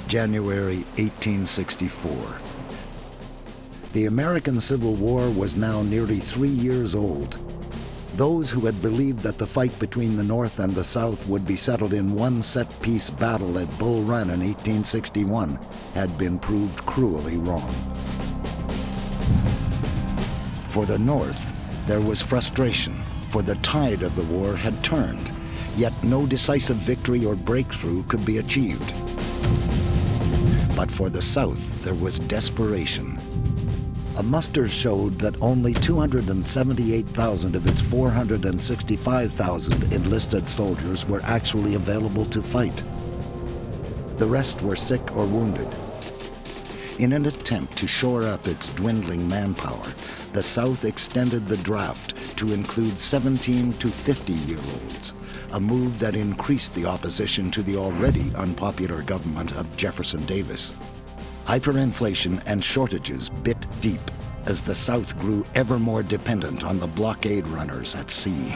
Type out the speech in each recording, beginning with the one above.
January 1864. The American Civil War was now nearly 3 years old. Those who had believed that the fight between the North and the South would be settled in one set-piece battle at Bull Run in 1861 had been proved cruelly wrong. For the North, there was frustration, for the tide of the war had turned, yet no decisive victory or breakthrough could be achieved. But for the South, there was desperation. A muster showed that only 278,000 of its 465,000 enlisted soldiers were actually available to fight. The rest were sick or wounded. In an attempt to shore up its dwindling manpower, the South extended the draft to include 17 to 50-year-olds, a move that increased the opposition to the already unpopular government of Jefferson Davis. Hyperinflation and shortages bit deep as the South grew ever more dependent on the blockade runners at sea.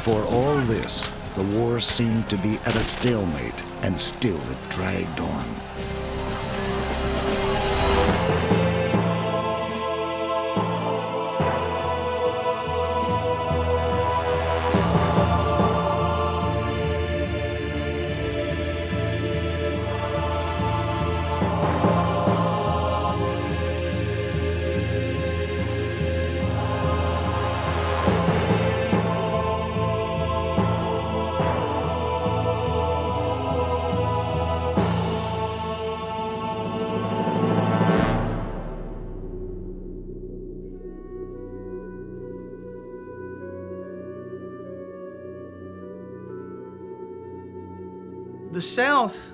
For all this, the war seemed to be at a stalemate, and still it dragged on. The South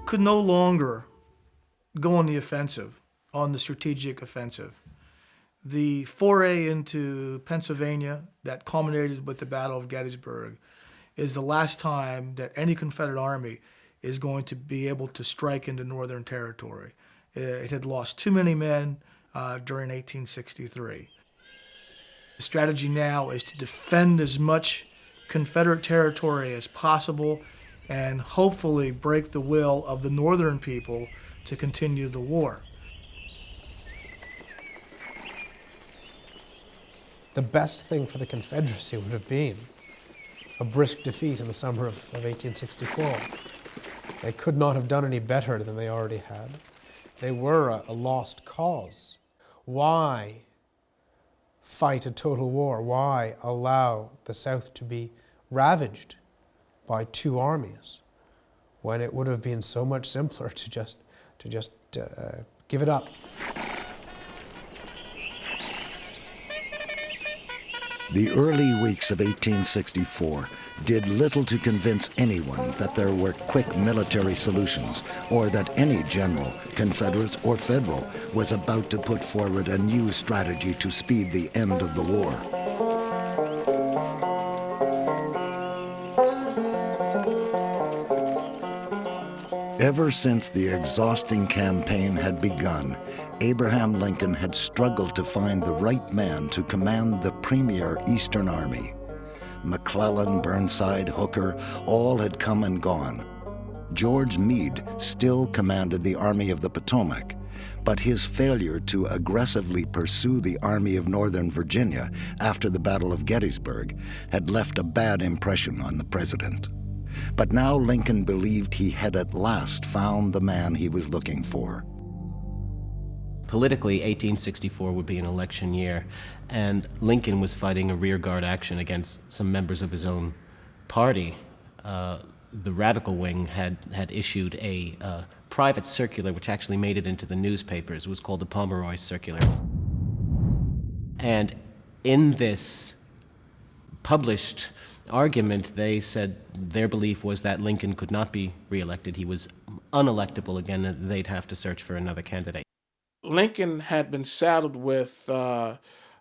could no longer go on the offensive, on the strategic offensive. The foray into Pennsylvania that culminated with the Battle of Gettysburg is the last time that any Confederate army is going to be able to strike into Northern territory. It had lost too many men during 1863. The strategy now is to defend as much Confederate territory as possible and hopefully break the will of the Northern people to continue the war. The best thing for the Confederacy would have been a brisk defeat in the summer of 1864. They could not have done any better than they already had. They were a lost cause. Why fight a total war? Why allow the South to be ravaged by two armies when it would have been so much simpler to just give it up? The early weeks of 1864 did little to convince anyone that there were quick military solutions or that any general, Confederate or Federal, was about to put forward a new strategy to speed the end of the war. Ever since the exhausting campaign had begun, Abraham Lincoln had struggled to find the right man to command the premier Eastern Army. McClellan, Burnside, Hooker, all had come and gone. George Meade still commanded the Army of the Potomac, but his failure to aggressively pursue the Army of Northern Virginia after the Battle of Gettysburg had left a bad impression on the president. But now Lincoln believed he had at last found the man he was looking for. Politically, 1864 would be an election year, and Lincoln was fighting a rearguard action against some members of his own party. The radical wing had issued a private circular which actually made it into the newspapers. It was called the Pomeroy Circular. And in this published argument, they said their belief was that Lincoln could not be reelected. He was unelectable again, and they'd have to search for another candidate. Lincoln had been saddled with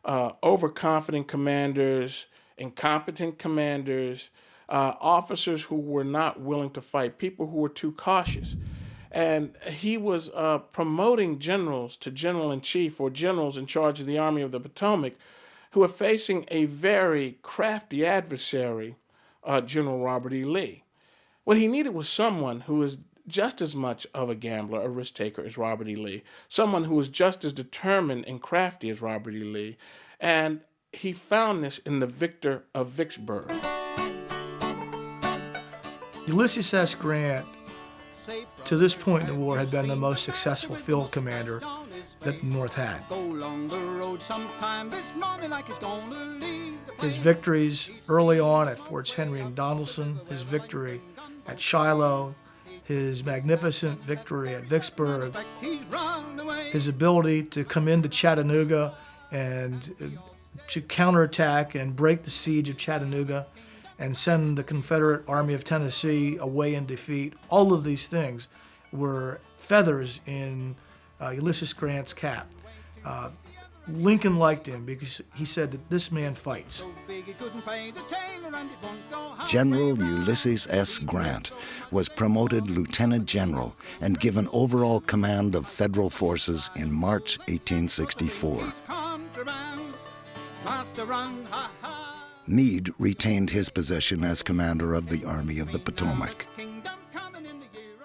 overconfident commanders, incompetent commanders, officers who were not willing to fight, people who were too cautious. And he was promoting generals to general-in-chief or generals in charge of the Army of the Potomac who were facing a very crafty adversary, General Robert E. Lee. What he needed was someone who was just as much of a gambler, a risk taker as Robert E. Lee, someone who was just as determined and crafty as Robert E. Lee, and he found this in the victor of Vicksburg. Ulysses S. Grant, to this point in the war, had been the most successful field commander that the North had. His victories early on at Forts Henry and Donelson, his victory at Shiloh, his magnificent victory at Vicksburg, his ability to come into Chattanooga and to counterattack and break the siege of Chattanooga and send the Confederate Army of Tennessee away in defeat. All of these things were feathers in Ulysses Grant's cap. Lincoln liked him because he said that this man fights. General Ulysses S. Grant was promoted lieutenant general and given overall command of federal forces in March 1864. Meade retained his position as commander of the Army of the Potomac,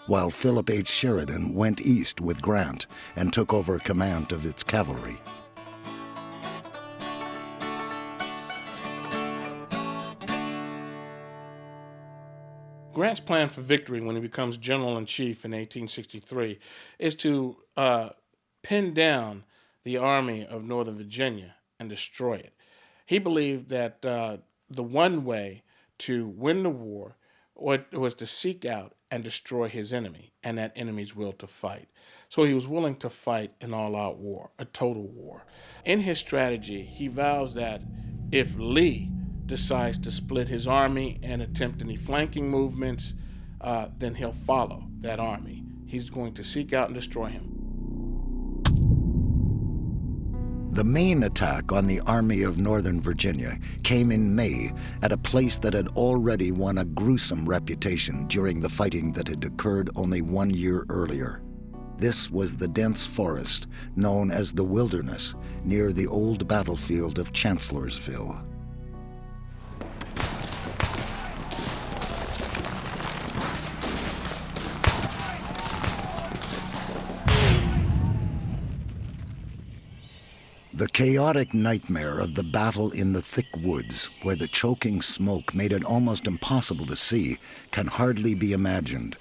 while Philip H. Sheridan went east with Grant and took over command of its cavalry. Grant's plan for victory when he becomes general-in-chief in 1863 is to pin down the Army of Northern Virginia and destroy it. He believed that the one way to win the war was to seek out and destroy his enemy and that enemy's will to fight. So he was willing to fight an all-out war, a total war. In his strategy, he vows that if Lee decides to split his army and attempt any flanking movements, then he'll follow that army. He's going to seek out and destroy him. The main attack on the Army of Northern Virginia came in May at a place that had already won a gruesome reputation during the fighting that had occurred only 1 year earlier. This was the dense forest known as the Wilderness near the old battlefield of Chancellorsville. The chaotic nightmare of the battle in the thick woods, where the choking smoke made it almost impossible to see, can hardly be imagined.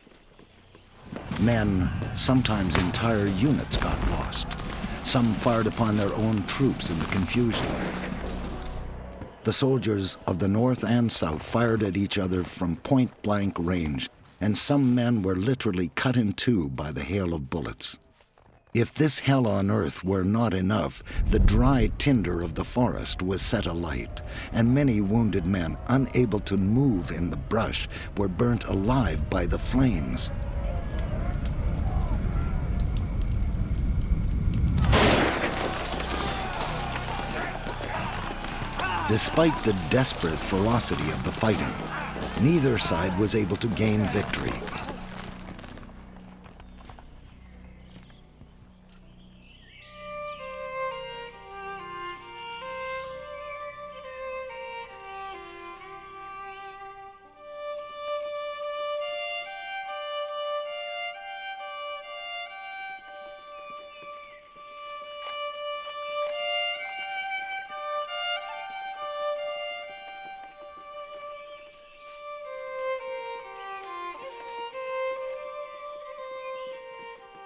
Men, sometimes entire units, got lost. Some fired upon their own troops in the confusion. The soldiers of the North and South fired at each other from point-blank range, and some men were literally cut in two by the hail of bullets. If this hell on earth were not enough, the dry tinder of the forest was set alight, and many wounded men, unable to move in the brush, were burnt alive by the flames. Despite the desperate ferocity of the fighting, neither side was able to gain victory.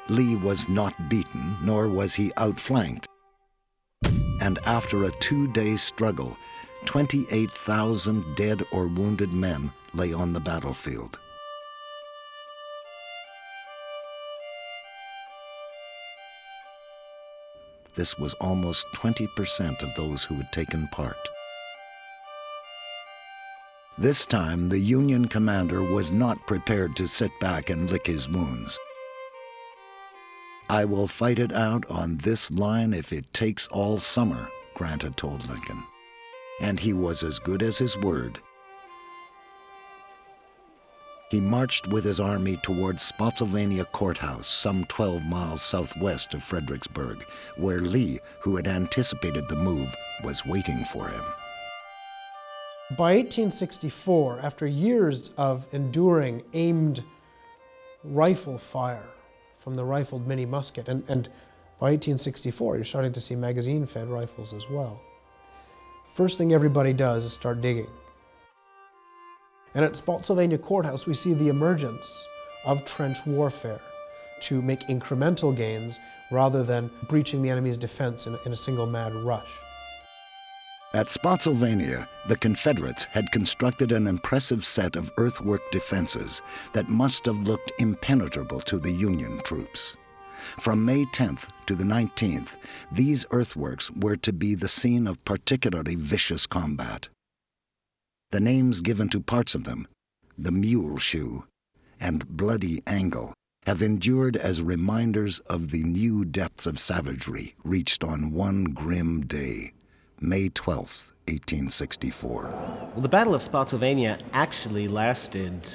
Lee was not beaten, nor was he outflanked. And after a 2-day struggle, 28,000 dead or wounded men lay on the battlefield. This was almost 20% of those who had taken part. This time, the Union commander was not prepared to sit back and lick his wounds. "I will fight it out on this line if it takes all summer," Grant had told Lincoln. And he was as good as his word. He marched with his army towards Spotsylvania Court House, some 12 miles southwest of Fredericksburg, where Lee, who had anticipated the move, was waiting for him. By 1864, after years of enduring aimed rifle fire from the rifled mini musket, and by 1864 you're starting to see magazine-fed rifles as well, first thing everybody does is start digging. And at Spotsylvania Court House we see the emergence of trench warfare to make incremental gains rather than breaching the enemy's defense in a single mad rush. At Spotsylvania, the Confederates had constructed an impressive set of earthwork defenses that must have looked impenetrable to the Union troops. From May 10th to the 19th, these earthworks were to be the scene of particularly vicious combat. The names given to parts of them, the Mule Shoe and Bloody Angle, have endured as reminders of the new depths of savagery reached on one grim day, May 12th, 1864. Well, the Battle of Spotsylvania actually lasted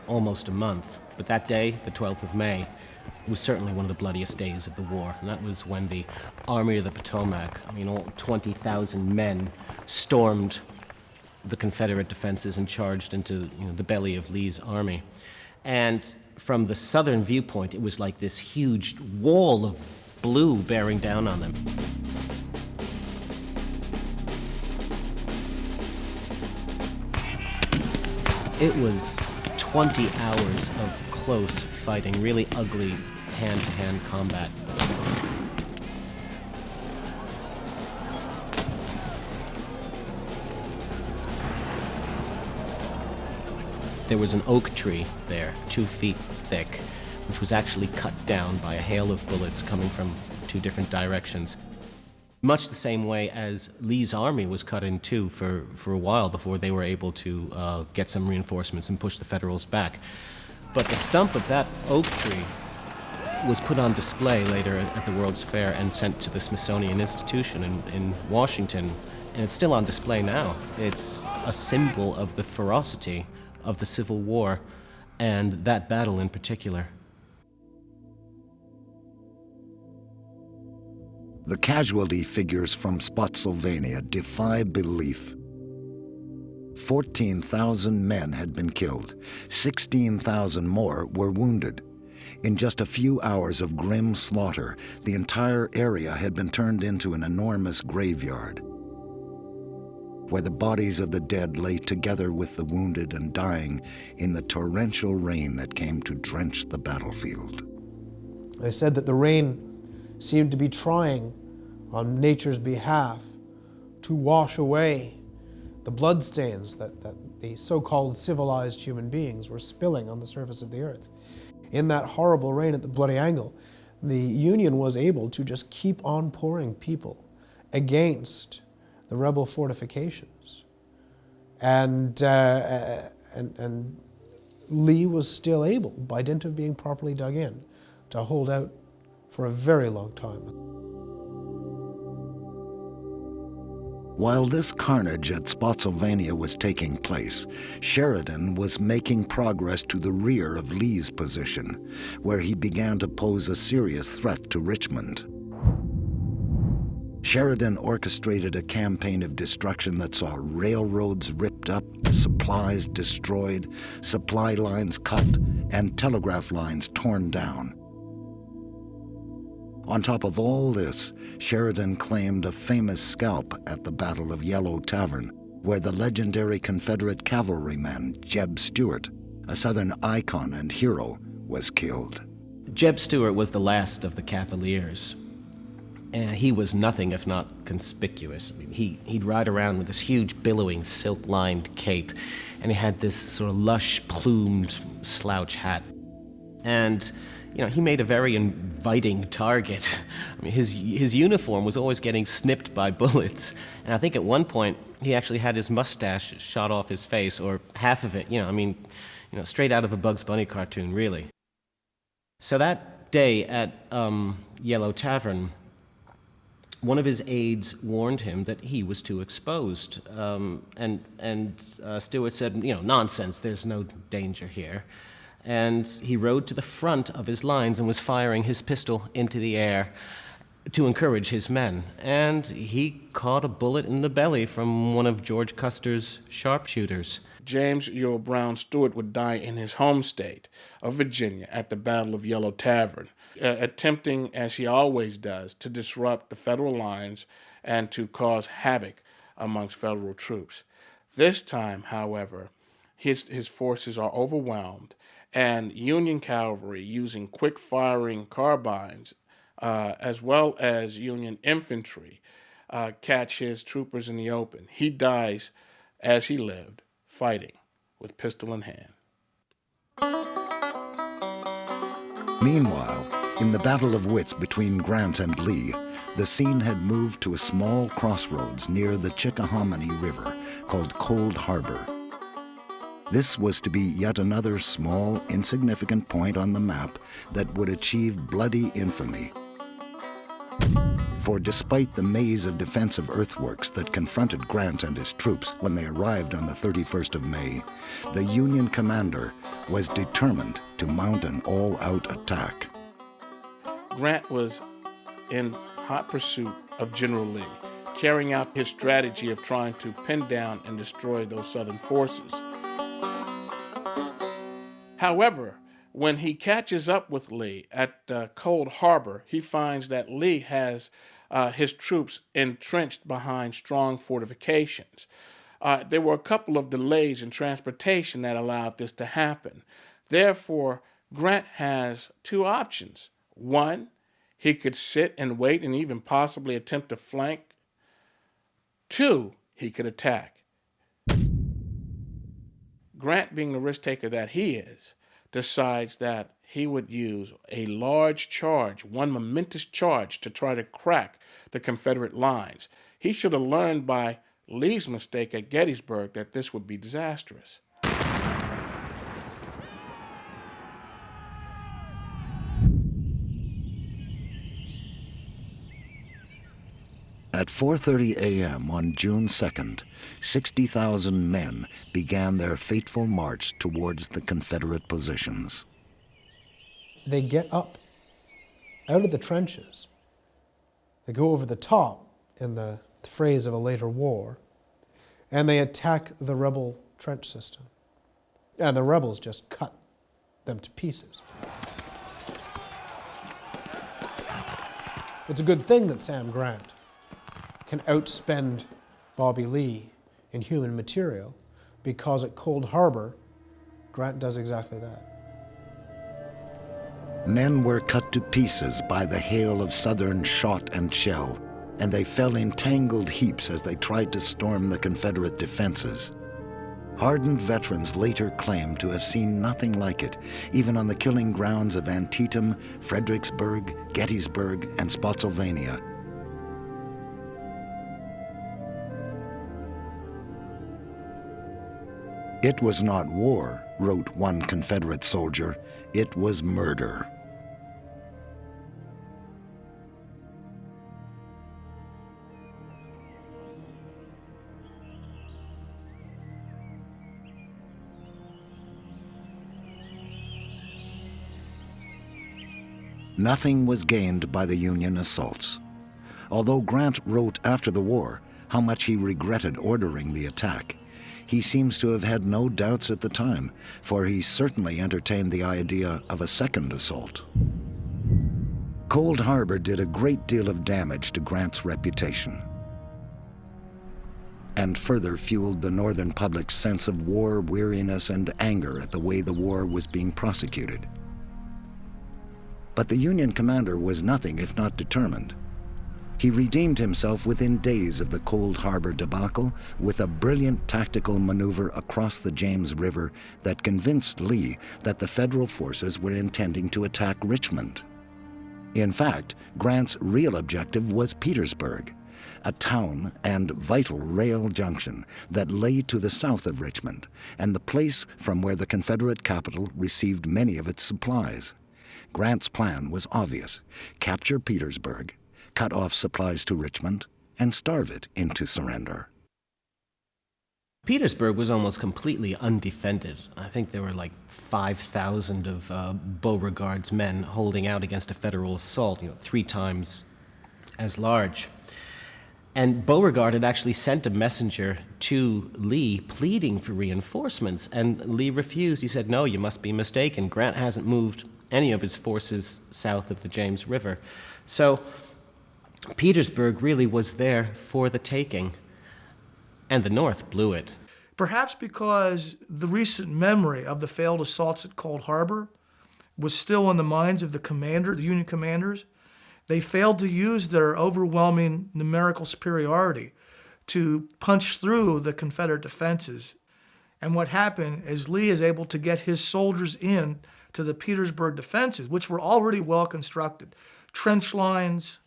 almost a month, but that day, the 12th of May, was certainly one of the bloodiest days of the war, and that was when the Army of the Potomac, all 20,000 men, stormed the Confederate defenses and charged into the belly of Lee's army. And from the southern viewpoint, it was like this huge wall of blue bearing down on them. It was 20 hours of close fighting, really ugly hand-to-hand combat. There was an oak tree there, 2 feet thick, which was actually cut down by a hail of bullets coming from 2 different directions. Much the same way as Lee's army was cut in two for a while before they were able to get some reinforcements and push the Federals back. But the stump of that oak tree was put on display later at the World's Fair and sent to the Smithsonian Institution in Washington, and it's still on display now. It's a symbol of the ferocity of the Civil War and that battle in particular. The casualty figures from Spotsylvania defy belief. 14,000 men had been killed. 16,000 more were wounded. In just a few hours of grim slaughter, the entire area had been turned into an enormous graveyard, where the bodies of the dead lay together with the wounded and dying in the torrential rain that came to drench the battlefield. I said that the rain seemed to be trying on nature's behalf to wash away the bloodstains that the so-called civilized human beings were spilling on the surface of the earth. In that horrible rain at the Bloody Angle, the Union was able to just keep on pouring people against the rebel fortifications. And Lee was still able, by dint of being properly dug in, to hold out for a very long time. While this carnage at Spotsylvania was taking place, Sheridan was making progress to the rear of Lee's position, where he began to pose a serious threat to Richmond. Sheridan orchestrated a campaign of destruction that saw railroads ripped up, supplies destroyed, supply lines cut, and telegraph lines torn down. On top of all this, Sheridan claimed a famous scalp at the Battle of Yellow Tavern, where the legendary Confederate cavalryman Jeb Stuart, a Southern icon and hero, was killed. Jeb Stuart was the last of the Cavaliers, and he was nothing if not conspicuous. He'd ride around with this huge billowing silk-lined cape, and he had this sort of lush plumed slouch hat. And he made a very inviting target. His uniform was always getting snipped by bullets, and I think at one point he actually had his mustache shot off his face, or half of it. Straight out of a Bugs Bunny cartoon, really. So that day at Yellow Tavern, one of his aides warned him that he was too exposed, and Stuart said, nonsense. There's no danger here. And he rode to the front of his lines and was firing his pistol into the air. to encourage his men, and he caught a bullet in the belly from one of George Custer's sharpshooters. James Earl Brown Stewart would die in his home state of Virginia at the Battle of Yellow Tavern, attempting, as he always does, to disrupt the federal lines and to cause havoc amongst federal troops. This time, however, his forces are overwhelmed, and Union cavalry, using quick-firing carbines, as well as Union infantry, catch his troopers in the open. He dies, as he lived, fighting with pistol in hand. Meanwhile, in the battle of wits between Grant and Lee, the scene had moved to a small crossroads near the Chickahominy River called Cold Harbor. This was to be yet another small, insignificant point on the map that would achieve bloody infamy. For despite the maze of defensive earthworks that confronted Grant and his troops when they arrived on the 31st of May, the Union commander was determined to mount an all-out attack. Grant was in hot pursuit of General Lee, carrying out his strategy of trying to pin down and destroy those Southern forces. However, when he catches up with Lee at Cold Harbor, he finds that Lee has his troops entrenched behind strong fortifications. There were a couple of delays in transportation that allowed this to happen. Therefore, Grant has two options. One, he could sit and wait and even possibly attempt to flank. Two, he could attack. Grant, being the risk taker that he is, decides that he would use a large charge, one momentous charge, to try to crack the Confederate lines. He should have learned by Lee's mistake at Gettysburg that this would be disastrous. At 4:30 a.m. on June 2nd, 60,000 men began their fateful march towards the Confederate positions. They get up out of the trenches. They go over the top, in the phrase of a later war, and they attack the rebel trench system. And the rebels just cut them to pieces. It's a good thing that Sam Grant can outspend Bobby Lee in human material, because at Cold Harbor, Grant does exactly that. Men were cut to pieces by the hail of Southern shot and shell, and they fell in tangled heaps as they tried to storm the Confederate defenses. Hardened veterans later claimed to have seen nothing like it, even on the killing grounds of Antietam, Fredericksburg, Gettysburg, and Spotsylvania. It was not war, wrote one Confederate soldier, it was murder. Nothing was gained by the Union assaults. Although Grant wrote after the war how much he regretted ordering the attack, he seems to have had no doubts at the time, for he certainly entertained the idea of a second assault. Cold Harbor did a great deal of damage to Grant's reputation, and further fueled the Northern public's sense of war weariness and anger at the way the war was being prosecuted. But the Union commander was nothing if not determined. He redeemed himself within days of the Cold Harbor debacle with a brilliant tactical maneuver across the James River that convinced Lee that the Federal forces were intending to attack Richmond. In fact, Grant's real objective was Petersburg, a town and vital rail junction that lay to the south of Richmond, and the place from where the Confederate capital received many of its supplies. Grant's plan was obvious: capture Petersburg, cut off supplies to Richmond, and starve it into surrender. Petersburg was almost completely undefended. I think there were like 5,000 of Beauregard's men holding out against a Federal assault, 3 times as large. And Beauregard had actually sent a messenger to Lee pleading for reinforcements, and Lee refused. He said, "No, you must be mistaken. Grant hasn't moved any of his forces south of the James River." So Petersburg really was there for the taking, and the North blew it. Perhaps because the recent memory of the failed assaults at Cold Harbor was still in the minds of the Union commanders, they failed to use their overwhelming numerical superiority to punch through the Confederate defenses. And what happened is Lee is able to get his soldiers in to the Petersburg defenses, which were already well constructed. Trench lines,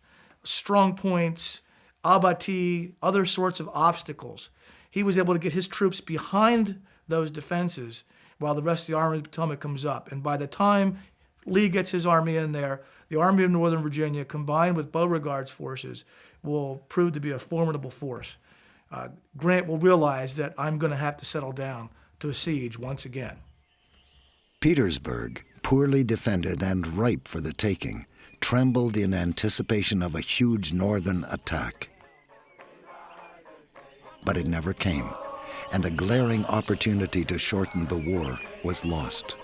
strong points, abattis, other sorts of obstacles. He was able to get his troops behind those defenses while the rest of the Army of the Potomac comes up. And by the time Lee gets his army in there, the Army of Northern Virginia, combined with Beauregard's forces, will prove to be a formidable force. Grant will realize that I'm going to have to settle down to a siege once again. Petersburg, poorly defended and ripe for the taking, trembled in anticipation of a huge Northern attack. But it never came, and a glaring opportunity to shorten the war was lost.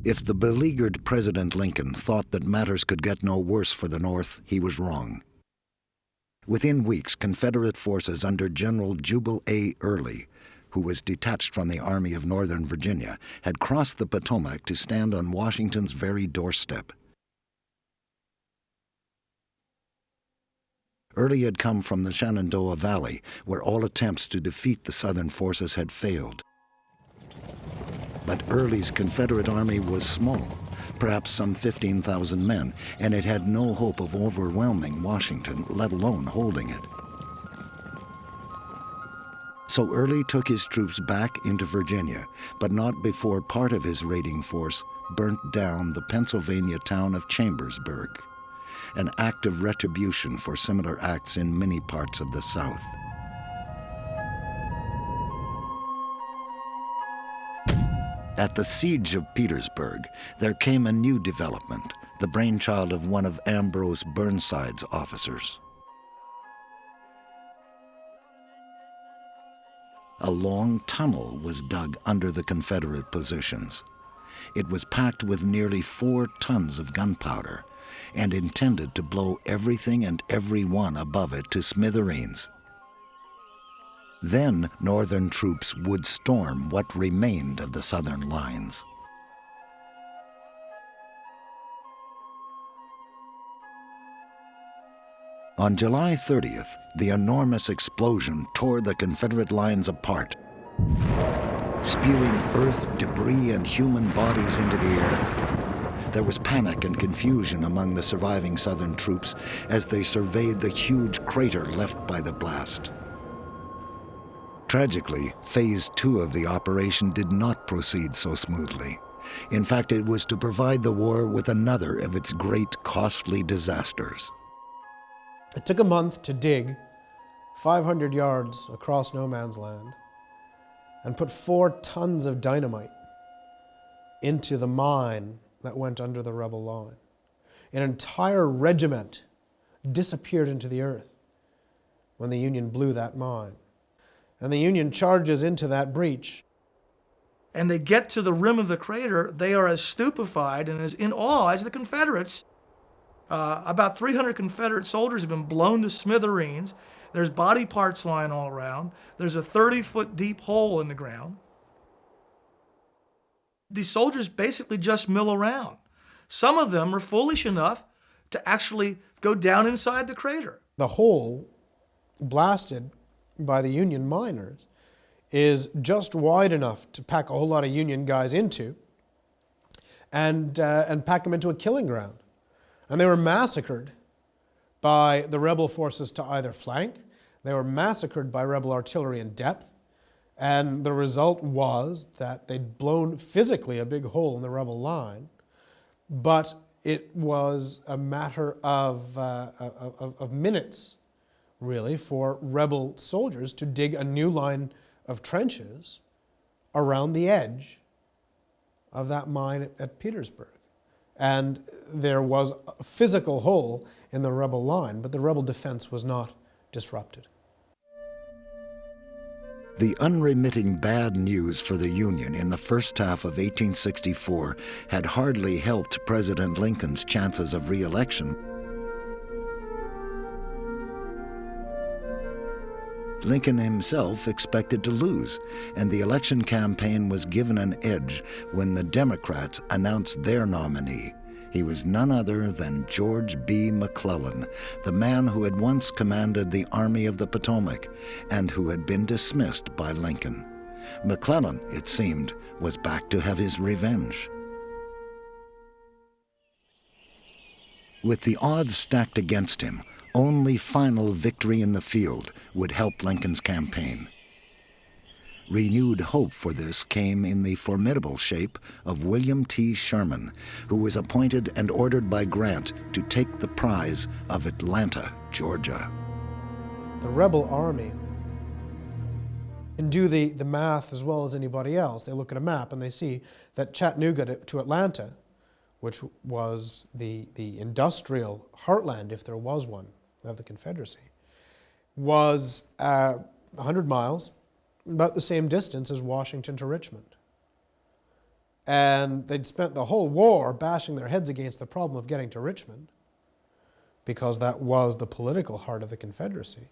If the beleaguered President Lincoln thought that matters could get no worse for the North, he was wrong. Within weeks, Confederate forces under General Jubal A. Early, who was detached from the Army of Northern Virginia, had crossed the Potomac to stand on Washington's very doorstep. Early had come from the Shenandoah Valley, where all attempts to defeat the Southern forces had failed. But Early's Confederate army was small, perhaps some 15,000 men, and it had no hope of overwhelming Washington, let alone holding it. So Early took his troops back into Virginia, but not before part of his raiding force burnt down the Pennsylvania town of Chambersburg, an act of retribution for similar acts in many parts of the South. At the siege of Petersburg, there came a new development, the brainchild of one of Ambrose Burnside's officers. A long tunnel was dug under the Confederate positions. It was packed with nearly 4 tons of gunpowder and intended to blow everything and everyone above it to smithereens. Then Northern troops would storm what remained of the Southern lines. On July 30th, the enormous explosion tore the Confederate lines apart, spewing earth, debris, and human bodies into the air. There was panic and confusion among the surviving Southern troops as they surveyed the huge crater left by the blast. Tragically, Phase 2 of the operation did not proceed so smoothly. In fact, it was to provide the war with another of its great, costly disasters. It took a month to dig 500 yards across no man's land and put 4 tons of dynamite into the mine that went under the rebel line. An entire regiment disappeared into the earth when the Union blew that mine. And the Union charges into that breach. And they get to the rim of the crater, they are as stupefied and as in awe as the Confederates. About 300 Confederate soldiers have been blown to smithereens. There's body parts lying all around. There's a 30-foot deep hole in the ground. These soldiers basically just mill around. Some of them are foolish enough to actually go down inside the crater. The hole blasted by the Union miners is just wide enough to pack a whole lot of Union guys into and pack them into a killing ground. And they were massacred by the rebel forces to either flank. They were massacred by rebel artillery in depth. And the result was that they'd blown physically a big hole in the rebel line, but It was a matter of minutes, really, for rebel soldiers to dig a new line of trenches around the edge of that mine at Petersburg. And there was a physical hole in the rebel line, but the rebel defense was not disrupted. The unremitting bad news for the Union in the first half of 1864 had hardly helped President Lincoln's chances of re-election. Lincoln himself expected to lose, and the election campaign was given an edge when the Democrats announced their nominee. He was none other than George B. McClellan, the man who had once commanded the Army of the Potomac and who had been dismissed by Lincoln. McClellan, it seemed, was back to have his revenge. With the odds stacked against him, only final victory in the field would help Lincoln's campaign. Renewed hope for this came in the formidable shape of William T. Sherman, who was appointed and ordered by Grant to take the prize of Atlanta, Georgia. The rebel army can do the math as well as anybody else. They look at a map and they see that Chattanooga to Atlanta, which was the industrial heartland, if there was one, of the Confederacy, was 100 miles, about the same distance as Washington to Richmond. And they'd spent the whole war bashing their heads against the problem of getting to Richmond, because that was the political heart of the Confederacy.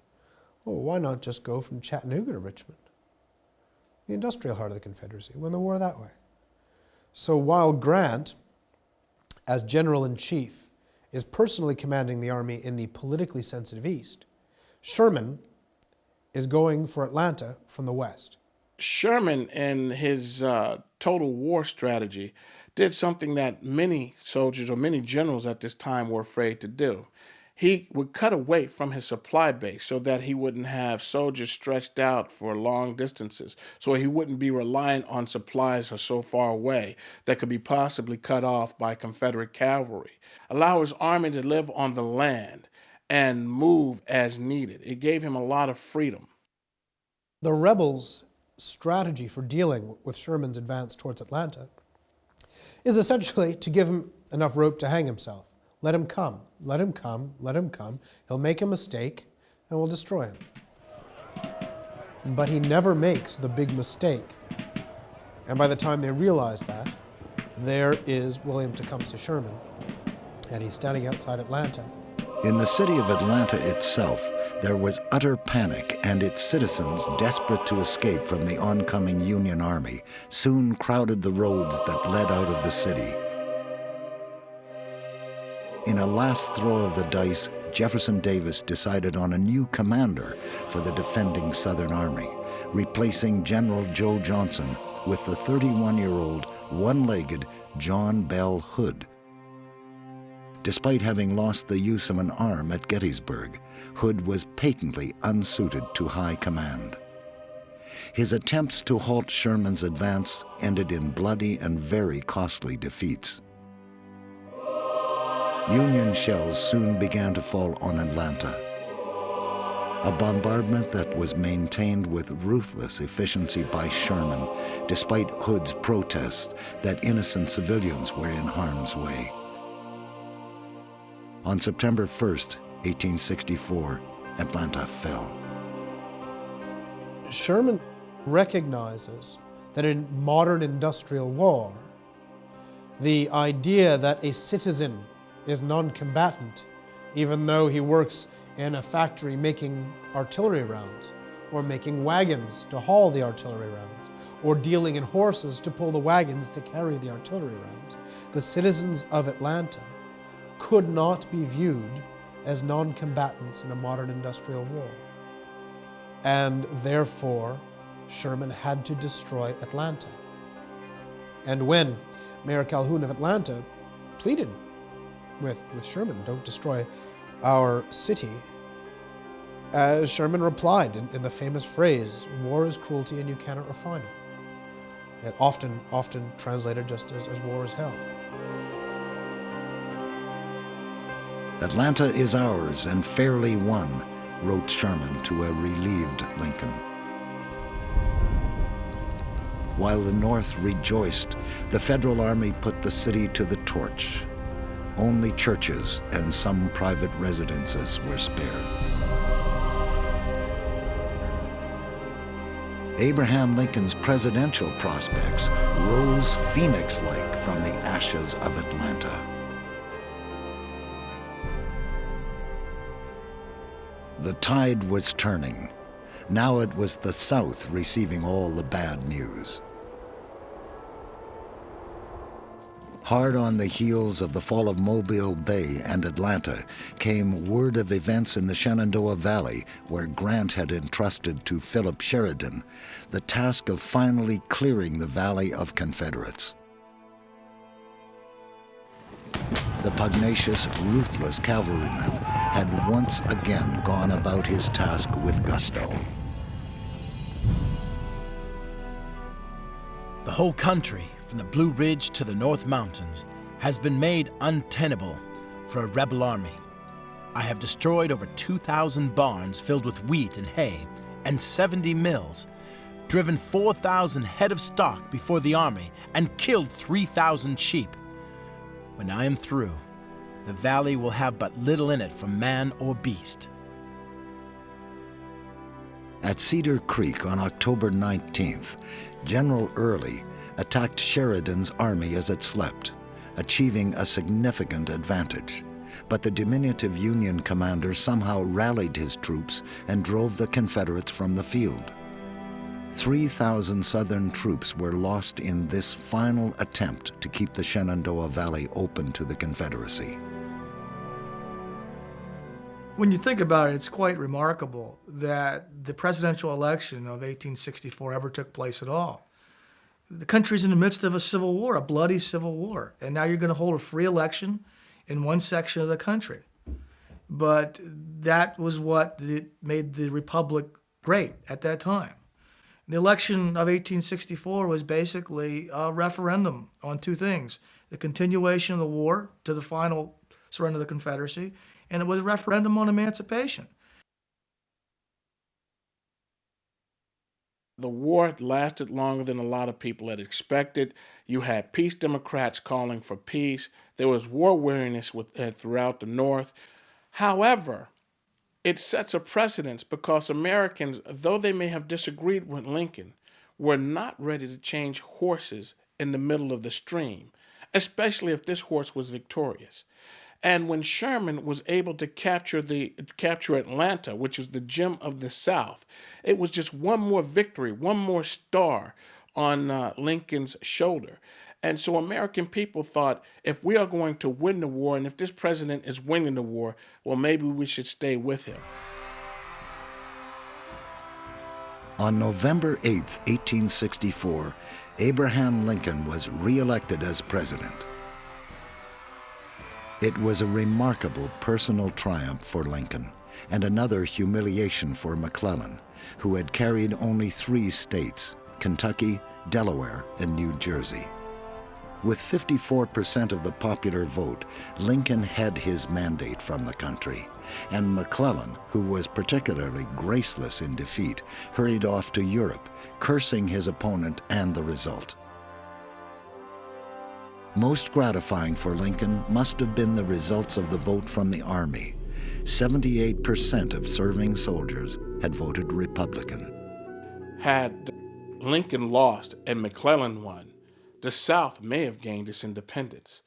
Well, why not just go from Chattanooga to Richmond, the industrial heart of the Confederacy, win the war that way? So while Grant, as General-in-Chief, is personally commanding the army in the politically sensitive East, Sherman is going for Atlanta from the West. Sherman, in his total war strategy, did something that many soldiers or many generals at this time were afraid to do. He would cut away from his supply base so that he wouldn't have soldiers stretched out for long distances, so he wouldn't be reliant on supplies so far away that could be possibly cut off by Confederate cavalry. Allow his army to live on the land and move as needed. It gave him a lot of freedom. The rebels' strategy for dealing with Sherman's advance towards Atlanta is essentially to give him enough rope to hang himself. Let him come, let him come, let him come. He'll make a mistake and we'll destroy him. But he never makes the big mistake. And by the time they realize that, there is William Tecumseh Sherman, and he's standing outside Atlanta. In the city of Atlanta itself, there was utter panic, and its citizens, desperate to escape from the oncoming Union Army, soon crowded the roads that led out of the city. In a last throw of the dice, Jefferson Davis decided on a new commander for the defending Southern Army, replacing General Joe Johnson with the 31-year-old, one-legged John Bell Hood. Despite having lost the use of an arm at Gettysburg, Hood was patently unsuited to high command. His attempts to halt Sherman's advance ended in bloody and very costly defeats. Union shells soon began to fall on Atlanta, a bombardment that was maintained with ruthless efficiency by Sherman, despite Hood's protests that innocent civilians were in harm's way. On September 1st, 1864, Atlanta fell. Sherman recognizes that in modern industrial war, the idea that a citizen is non-combatant, even though he works in a factory making artillery rounds, or making wagons to haul the artillery rounds, or dealing in horses to pull the wagons to carry the artillery rounds, the citizens of Atlanta could not be viewed as non-combatants in a modern industrial war. And therefore, Sherman had to destroy Atlanta. And when Mayor Calhoun of Atlanta pleaded with Sherman, don't destroy our city, Sherman replied in the famous phrase, "War is cruelty and you cannot refine it." It often translated just as war is hell. "Atlanta is ours and fairly won," wrote Sherman to a relieved Lincoln. While the North rejoiced, the Federal Army put the city to the torch. Only churches and some private residences were spared. Abraham Lincoln's presidential prospects rose phoenix-like from the ashes of Atlanta. The tide was turning. Now it was the South receiving all the bad news. Hard on the heels of the fall of Mobile Bay and Atlanta came word of events in the Shenandoah Valley, where Grant had entrusted to Philip Sheridan the task of finally clearing the valley of Confederates. The pugnacious, ruthless cavalryman had once again gone about his task with gusto. The whole country, from the Blue Ridge to the North Mountains, has been made untenable for a rebel army. I have destroyed over 2,000 barns filled with wheat and hay, and 70 mills, driven 4,000 head of stock before the army, and killed 3,000 sheep. When I am through, the valley will have but little in it for man or beast. At Cedar Creek on October 19th, General Early attacked Sheridan's army as it slept, achieving a significant advantage. But the diminutive Union commander somehow rallied his troops and drove the Confederates from the field. 3,000 Southern troops were lost in this final attempt to keep the Shenandoah Valley open to the Confederacy. When you think about it, it's quite remarkable that the presidential election of 1864 ever took place at all. The country's in the midst of a civil war, a bloody civil war, and now you're going to hold a free election in one section of the country. But that was what made the Republic great at that time. The election of 1864 was basically a referendum on two things: the continuation of the war to the final surrender of the Confederacy, and it was a referendum on emancipation. The war lasted longer than a lot of people had expected. You had peace Democrats calling for peace. There was war weariness throughout the North. However, it sets a precedence because Americans, though they may have disagreed with Lincoln, were not ready to change horses in the middle of the stream, especially if this horse was victorious. And when Sherman was able to capture Atlanta, which is the gem of the South, it was just one more victory, one more star on Lincoln's shoulder. And so American people thought, if we are going to win the war, and if this president is winning the war, well, maybe we should stay with him. On November 8, 1864, Abraham Lincoln was re-elected as president. It was a remarkable personal triumph for Lincoln, and another humiliation for McClellan, who had carried only 3 states: Kentucky, Delaware, and New Jersey. With 54% of the popular vote, Lincoln had his mandate from the country, and McClellan, who was particularly graceless in defeat, hurried off to Europe, cursing his opponent and the result. Most gratifying for Lincoln must have been the results of the vote from the Army. 78% of serving soldiers had voted Republican. Had Lincoln lost and McClellan won, the South may have gained its independence,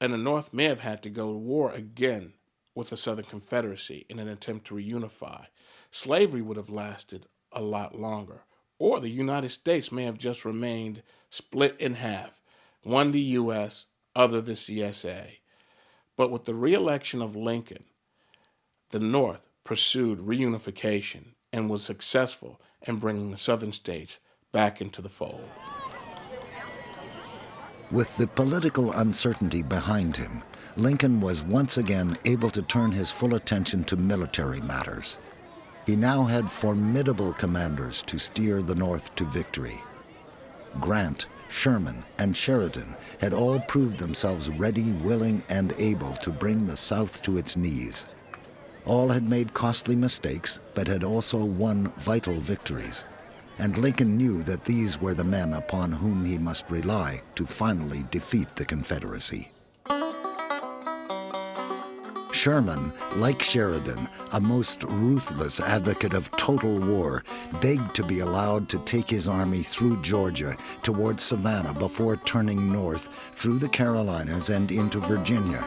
and the North may have had to go to war again with the Southern Confederacy in an attempt to reunify. Slavery would have lasted a lot longer, or the United States may have just remained split in half, one the U.S., other the CSA. But with the re-election of Lincoln, the North pursued reunification and was successful in bringing the Southern states back into the fold. With the political uncertainty behind him, Lincoln was once again able to turn his full attention to military matters. He now had formidable commanders to steer the North to victory. Grant, Sherman, and Sheridan had all proved themselves ready, willing, and able to bring the South to its knees. All had made costly mistakes, but had also won vital victories. And Lincoln knew that these were the men upon whom he must rely to finally defeat the Confederacy. Sherman, like Sheridan, a most ruthless advocate of total war, begged to be allowed to take his army through Georgia towards Savannah before turning north through the Carolinas and into Virginia.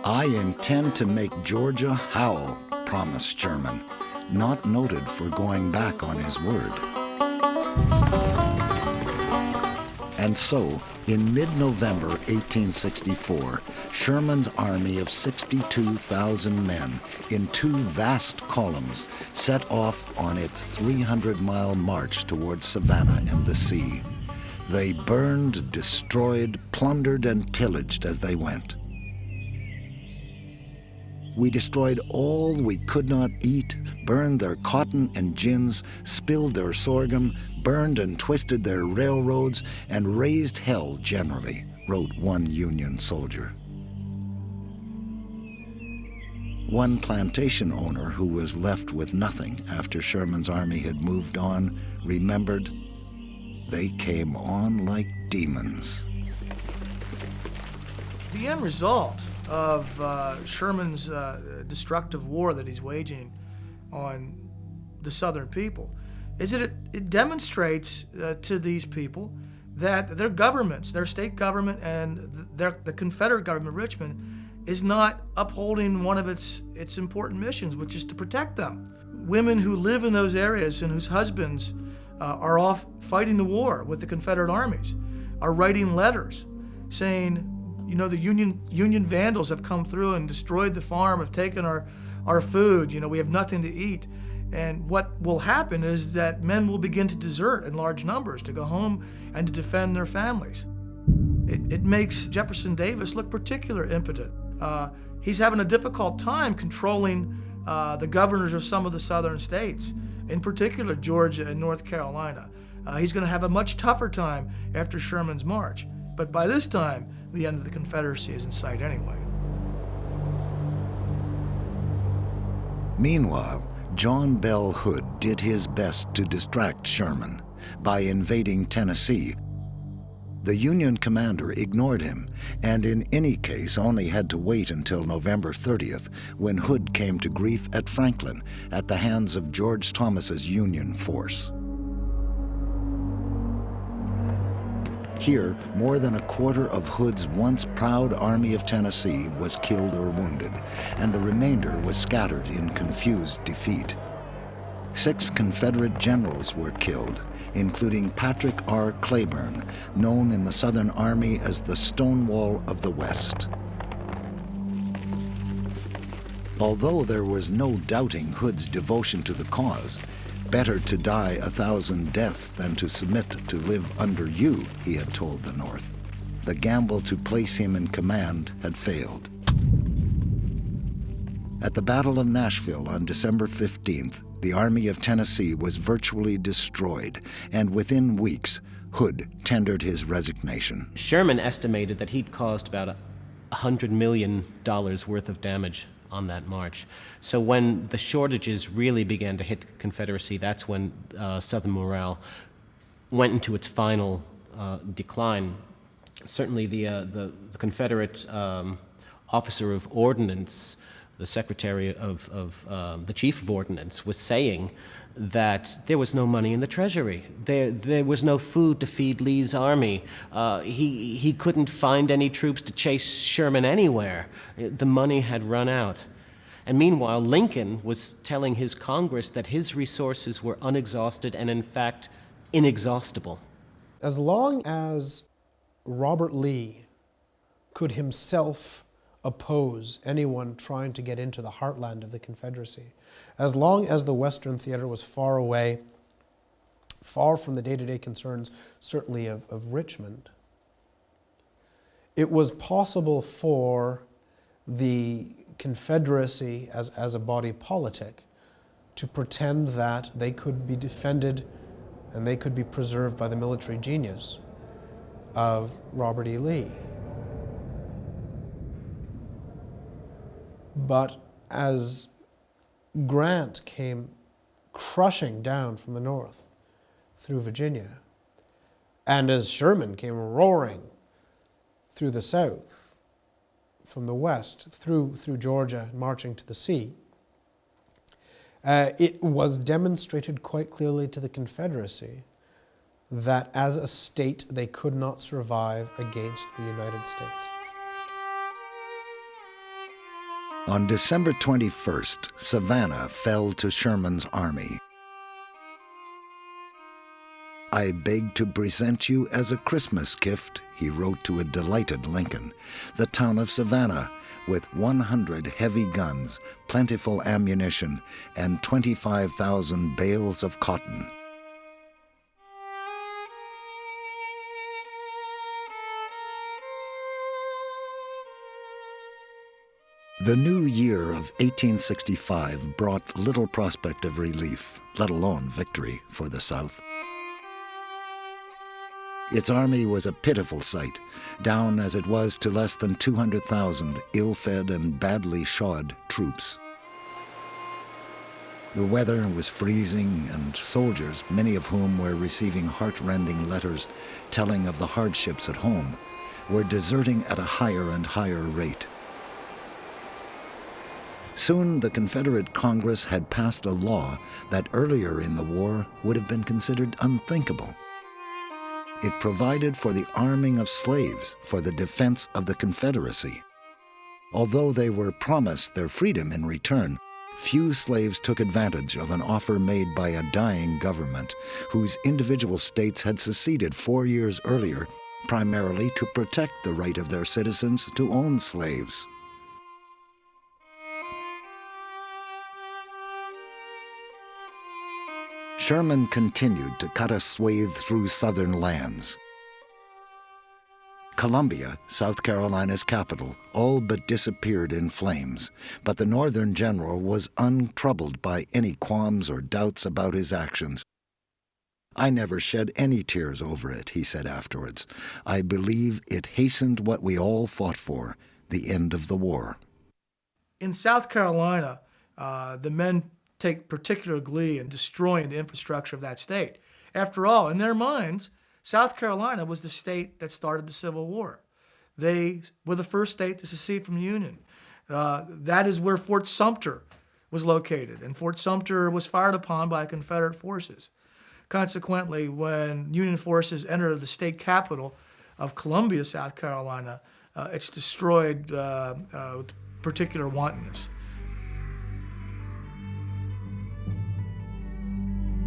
"I intend to make Georgia howl," promised Sherman, not noted for going back on his word. And so, in mid-November 1864, Sherman's army of 62,000 men in two vast columns set off on its 300-mile march towards Savannah and the sea. They burned, destroyed, plundered, and pillaged as they went. "We destroyed all we could not eat, burned their cotton and gins, spilled their sorghum, burned and twisted their railroads, and raised hell generally," wrote one Union soldier. One plantation owner who was left with nothing after Sherman's army had moved on remembered, "They came on like demons." The end result of Sherman's destructive war that he's waging on the Southern people is that it demonstrates to these people that their governments, their state government and the Confederate government, Richmond, is not upholding one of its important missions, which is to protect them. Women who live in those areas and whose husbands are off fighting the war with the Confederate armies are writing letters saying, you know, the Union vandals have come through and destroyed the farm, have taken our food, you know, we have nothing to eat. And what will happen is that men will begin to desert in large numbers to go home and to defend their families. It makes Jefferson Davis look particularly impotent. He's having a difficult time controlling the governors of some of the southern states, in particular Georgia and North Carolina. He's going to have a much tougher time after Sherman's march. But by this time, the end of the Confederacy is in sight anyway. Meanwhile, John Bell Hood did his best to distract Sherman by invading Tennessee. The Union commander ignored him, and in any case only had to wait until November 30th, when Hood came to grief at Franklin at the hands of George Thomas's Union force. Here, more than a quarter of Hood's once proud Army of Tennessee was killed or wounded, and the remainder was scattered in confused defeat. 6 Confederate generals were killed, including Patrick R. Cleburne, known in the Southern Army as the Stonewall of the West. Although there was no doubting Hood's devotion to the cause, "Better to die 1,000 deaths than to submit to live under you," he had told the North. The gamble to place him in command had failed. At the Battle of Nashville on December 15th, the Army of Tennessee was virtually destroyed, and within weeks, Hood tendered his resignation. Sherman estimated that he'd caused about $100 million worth of damage on that march. So when the shortages really began to hit the Confederacy, that's when Southern morale went into its final decline. Certainly the Confederate officer of ordnance, the secretary of the chief of ordnance, was saying that there was no money in the treasury. There was no food to feed Lee's army. He couldn't find any troops to chase Sherman anywhere. The money had run out. And meanwhile, Lincoln was telling his Congress that his resources were unexhausted and, in fact, inexhaustible. As long as Robert Lee could himself oppose anyone trying to get into the heartland of the Confederacy, as long as the Western theater was far away, far from the day-to-day concerns, certainly of Richmond, it was possible for the Confederacy as a body politic to pretend that they could be defended and they could be preserved by the military genius of Robert E. Lee. But as Grant came crushing down from the north through Virginia, and as Sherman came roaring through the south, from the west, through Georgia, marching to the sea, it was demonstrated quite clearly to the Confederacy that as a state they could not survive against the United States. On December 21st, Savannah fell to Sherman's army. "I beg to present you as a Christmas gift," he wrote to a delighted Lincoln, "the town of Savannah, with 100 heavy guns, plentiful ammunition, and 25,000 bales of cotton." The new year of 1865 brought little prospect of relief, let alone victory, for the South. Its army was a pitiful sight, down as it was to less than 200,000 ill-fed and badly shod troops. The weather was freezing, and soldiers, many of whom were receiving heart-rending letters telling of the hardships at home, were deserting at a higher and higher rate. Soon the Confederate Congress had passed a law that earlier in the war would have been considered unthinkable. It provided for the arming of slaves for the defense of the Confederacy. Although they were promised their freedom in return, few slaves took advantage of an offer made by a dying government whose individual states had seceded 4 years earlier, primarily to protect the right of their citizens to own slaves. Sherman continued to cut a swathe through southern lands. Columbia, South Carolina's capital, all but disappeared in flames, but the Northern general was untroubled by any qualms or doubts about his actions. "I never shed any tears over it," he said afterwards. "I believe it hastened what we all fought for, the end of the war." In South Carolina, the men take particular glee in destroying the infrastructure of that state. After all, in their minds, South Carolina was the state that started the Civil War. They were the first state to secede from the Union. That is where Fort Sumter was located, and Fort Sumter was fired upon by Confederate forces. Consequently, when Union forces entered the state capital of Columbia, South Carolina, it's destroyed with particular wantonness.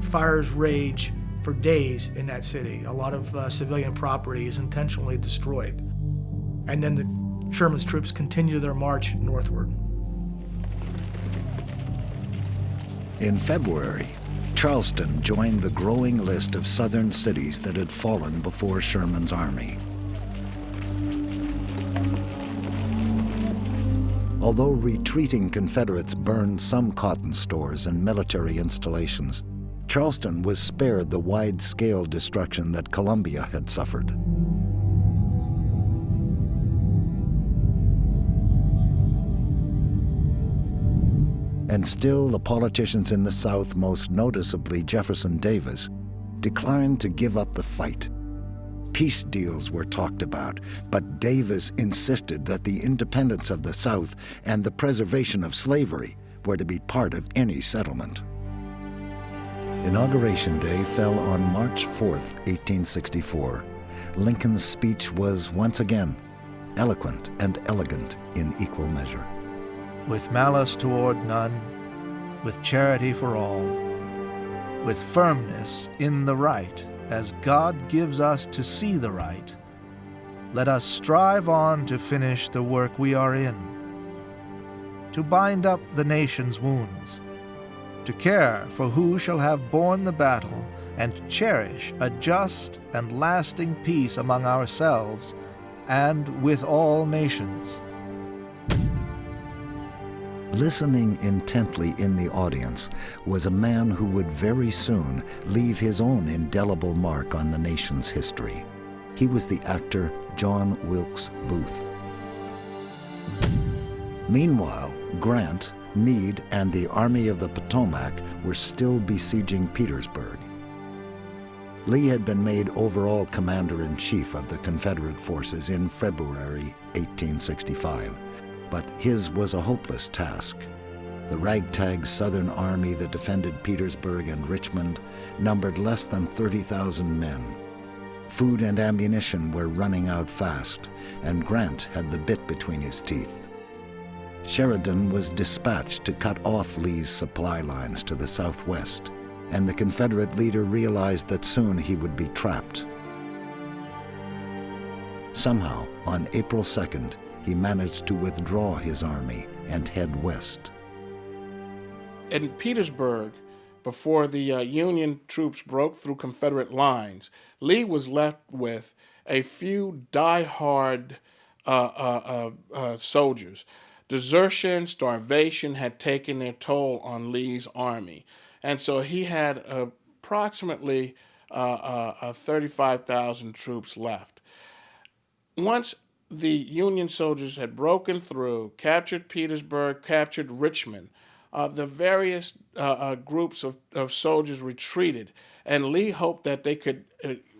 Fires rage for days in that city. A lot of civilian property is intentionally destroyed. And then Sherman's troops continue their march northward. In February, Charleston joined the growing list of southern cities that had fallen before Sherman's army. Although retreating Confederates burned some cotton stores and military installations, Charleston was spared the wide-scale destruction that Columbia had suffered. And still, the politicians in the South, most noticeably Jefferson Davis, declined to give up the fight. Peace deals were talked about, but Davis insisted that the independence of the South and the preservation of slavery were to be part of any settlement. Inauguration Day fell on March 4th, 1864. Lincoln's speech was once again eloquent and elegant in equal measure. "With malice toward none, with charity for all, with firmness in the right, as God gives us to see the right, let us strive on to finish the work we are in, to bind up the nation's wounds, to care for who shall have borne the battle, and cherish a just and lasting peace among ourselves and with all nations." Listening intently in the audience was a man who would very soon leave his own indelible mark on the nation's history. He was the actor John Wilkes Booth. Meanwhile, Grant, Meade, and the Army of the Potomac were still besieging Petersburg. Lee had been made overall commander-in-chief of the Confederate forces in February 1865, but his was a hopeless task. The ragtag Southern Army that defended Petersburg and Richmond numbered less than 30,000 men. Food and ammunition were running out fast, and Grant had the bit between his teeth. Sheridan was dispatched to cut off Lee's supply lines to the southwest, and the Confederate leader realized that soon he would be trapped. Somehow, on April 2nd, he managed to withdraw his army and head west. In Petersburg, before the Union troops broke through Confederate lines, Lee was left with a few die-hard soldiers. Desertion, starvation had taken their toll on Lee's army. And so he had approximately 35,000 troops left. Once the Union soldiers had broken through, captured Petersburg, captured Richmond, the various groups of soldiers retreated, and Lee hoped that they could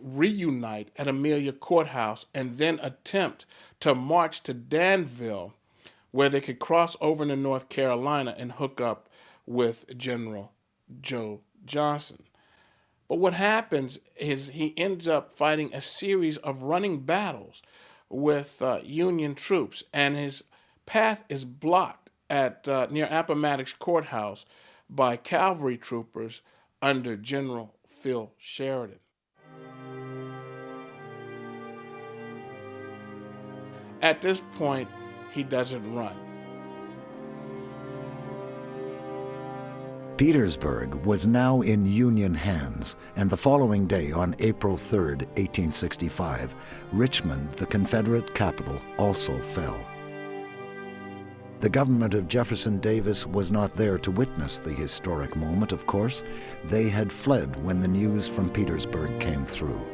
reunite at Amelia Courthouse and then attempt to march to Danville, where they could cross over into North Carolina and hook up with General Joe Johnson. But what happens is he ends up fighting a series of running battles with Union troops, and his path is blocked at near Appomattox Court House by cavalry troopers under General Phil Sheridan. At this point, he doesn't run. Petersburg was now in Union hands, and the following day, on April 3, 1865, Richmond, the Confederate capital, also fell. The government of Jefferson Davis was not there to witness the historic moment, of course. They had fled when the news from Petersburg came through.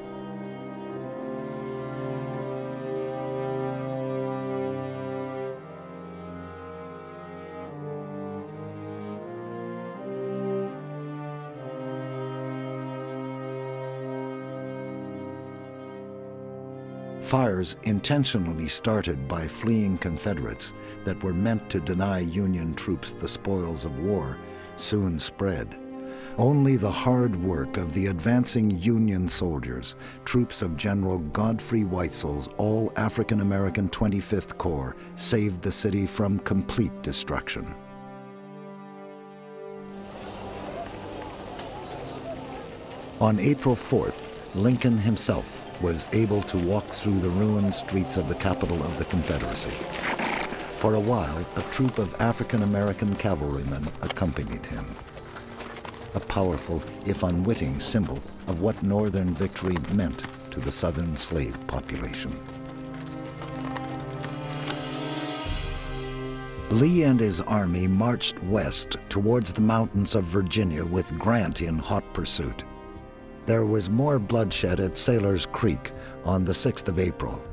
Fires intentionally started by fleeing Confederates that were meant to deny Union troops the spoils of war soon spread. Only the hard work of the advancing Union soldiers, troops of General Godfrey Weitzel's all-African-American 25th Corps, saved the city from complete destruction. On April 4th, Lincoln himself was able to walk through the ruined streets of the capital of the Confederacy. For a while, a troop of African-American cavalrymen accompanied him. A powerful, if unwitting, symbol of what Northern victory meant to the Southern slave population. Lee and his army marched west towards the mountains of Virginia with Grant in hot pursuit. There was more bloodshed at Sailor's Creek on the 6th of April,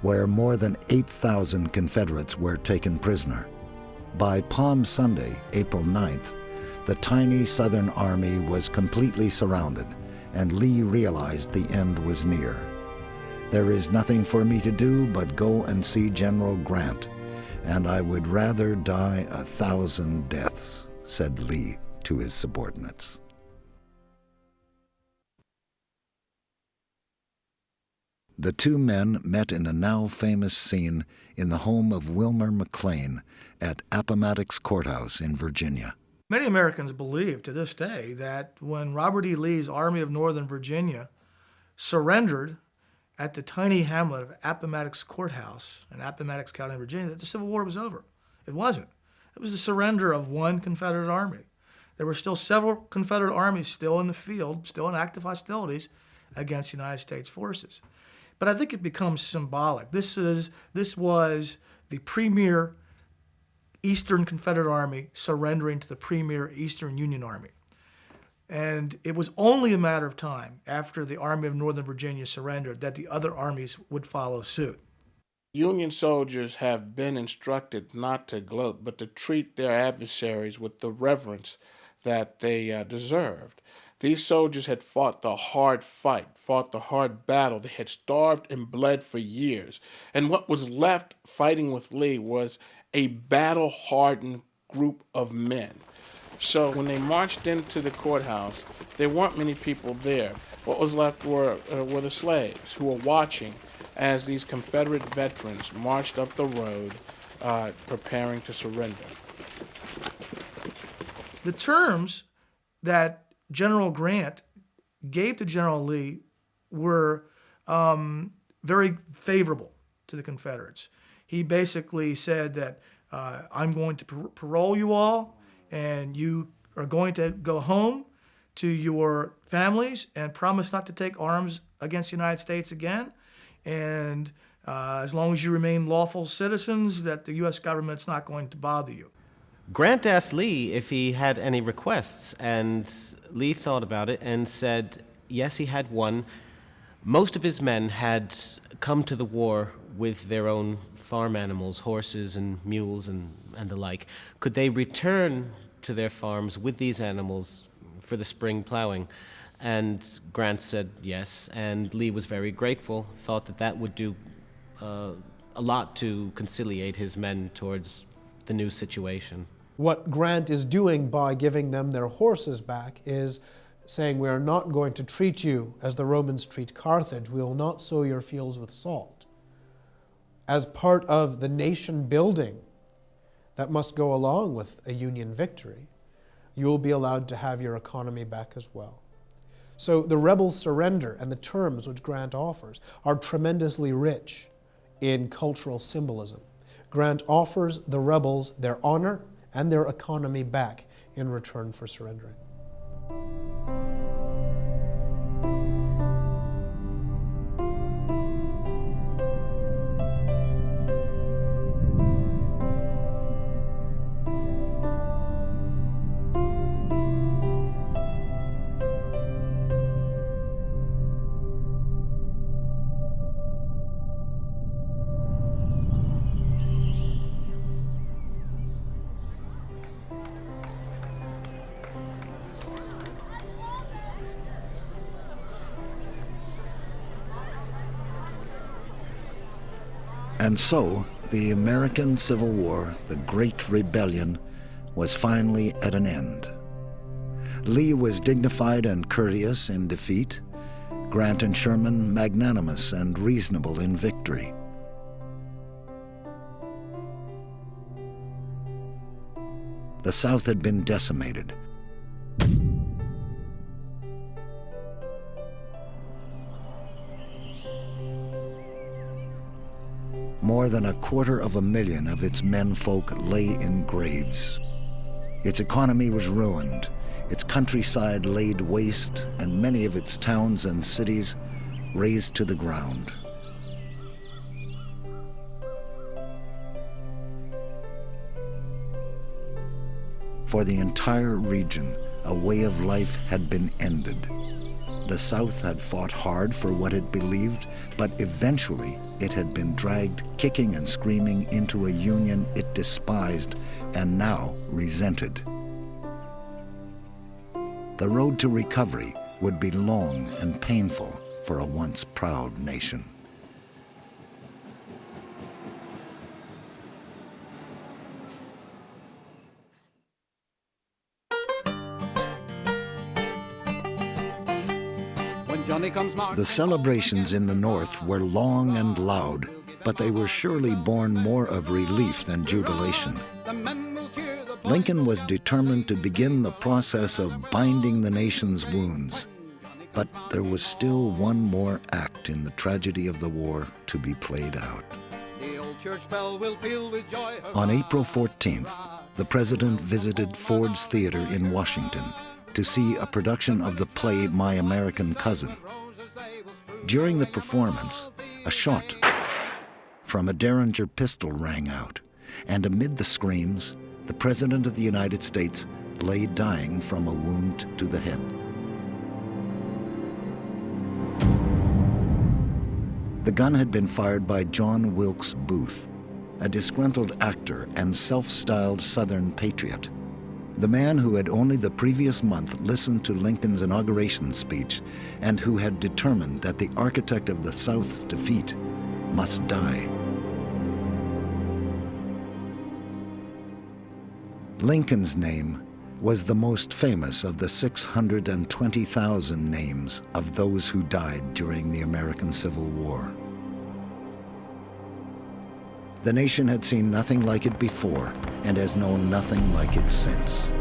where more than 8,000 Confederates were taken prisoner. By Palm Sunday, April 9th, the tiny Southern army was completely surrounded, and Lee realized the end was near. "There is nothing for me to do but go and see General Grant, and I would rather die 1,000 deaths," said Lee to his subordinates. The two men met in a now famous scene in the home of Wilmer McLean at Appomattox Court House in Virginia. Many Americans believe to this day that when Robert E. Lee's Army of Northern Virginia surrendered at the tiny hamlet of Appomattox Court House in Appomattox County, Virginia, that the Civil War was over. It wasn't. It was the surrender of one Confederate army. There were still several Confederate armies still in the field, still in active hostilities against United States forces. But I think it becomes symbolic. This was the premier Eastern Confederate Army surrendering to the premier Eastern Union Army. And it was only a matter of time after the Army of Northern Virginia surrendered that the other armies would follow suit. Union soldiers have been instructed not to gloat, but to treat their adversaries with the reverence that they deserved. These soldiers had fought the hard fight, fought the hard battle. They had starved and bled for years. And what was left fighting with Lee was a battle-hardened group of men. So when they marched into the courthouse, there weren't many people there. What was left were the slaves who were watching as these Confederate veterans marched up the road preparing to surrender. The terms that General Grant gave to General Lee were very favorable to the Confederates. He basically said that I'm going to parole you all, and you are going to go home to your families and promise not to take arms against the United States again. And as long as you remain lawful citizens, that the U.S. government's not going to bother you. Grant asked Lee if he had any requests, and Lee thought about it and said, yes, he had one. Most of his men had come to the war with their own farm animals, horses and mules and the like. Could they return to their farms with these animals for the spring plowing? And Grant said yes, and Lee was very grateful, thought that that would do a lot to conciliate his men towards the new situation. What Grant is doing by giving them their horses back is saying, we are not going to treat you as the Romans treat Carthage. We will not sow your fields with salt. As part of the nation building that must go along with a Union victory, you will be allowed to have your economy back as well. So the rebels' surrender and the terms which Grant offers are tremendously rich in cultural symbolism. Grant offers the rebels their honor and their economy back in return for surrendering. And so, the American Civil War, the Great Rebellion, was finally at an end. Lee was dignified and courteous in defeat, Grant and Sherman magnanimous and reasonable in victory. The South had been decimated. More than 250,000 of its menfolk lay in graves. Its economy was ruined, its countryside laid waste, and many of its towns and cities razed to the ground. For the entire region, a way of life had been ended. The South had fought hard for what it believed, but eventually it had been dragged kicking and screaming into a union it despised and now resented. The road to recovery would be long and painful for a once proud nation. The celebrations in the North were long and loud, but they were surely born more of relief than jubilation. Lincoln was determined to begin the process of binding the nation's wounds, but there was still one more act in the tragedy of the war to be played out. On April 14th, the president visited Ford's Theater in Washington to see a production of the play My American Cousin. During the performance, a shot from a Derringer pistol rang out, and amid the screams, the President of the United States lay dying from a wound to the head. The gun had been fired by John Wilkes Booth, a disgruntled actor and self-styled Southern patriot. The man who had only the previous month listened to Lincoln's inauguration speech and who had determined that the architect of the South's defeat must die. Lincoln's name was the most famous of the 620,000 names of those who died during the American Civil War. The nation had seen nothing like it before and has known nothing like it since.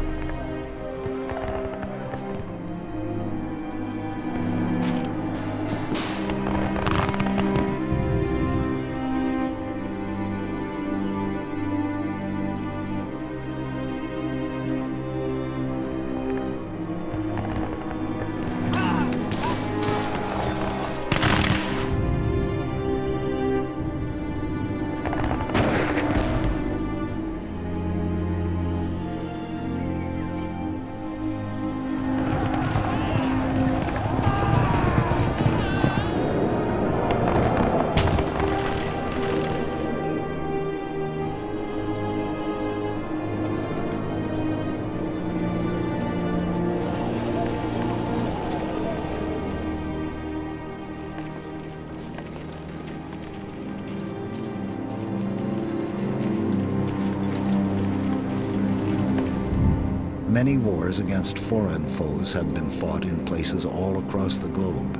Many wars against foreign foes have been fought in places all across the globe.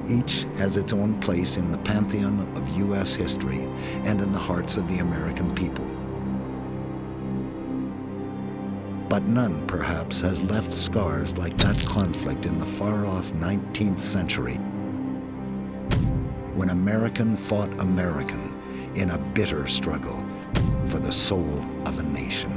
Each has its own place in the pantheon of U.S. history and in the hearts of the American people. But none, perhaps, has left scars like that conflict in the far-off 19th century, when American fought American in a bitter struggle for the soul of a nation.